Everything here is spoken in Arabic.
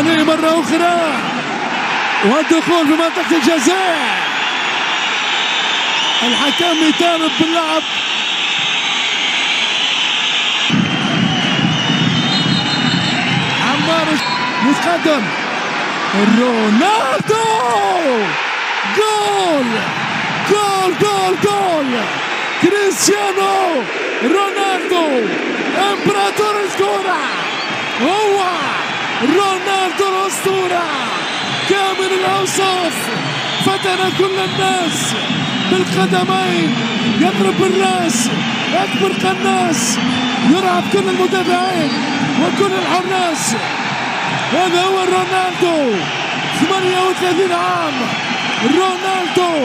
ماني مرة أخرى والدخول في منطقة الجزاء. الحكم يطالب باللعب. عمار متقدم، رونالدو، جول جول جول جول، كريستيانو رونالدو امبراطور الكرة، هو رونالدو الأسطورة كامل الأوصاف، فتن كل الناس بالقدمين، يضرب بالراس، أكبر قناص، يرعب كل المدافعين وكل الحراس. هذا هو رونالدو، 38 عام، رونالدو.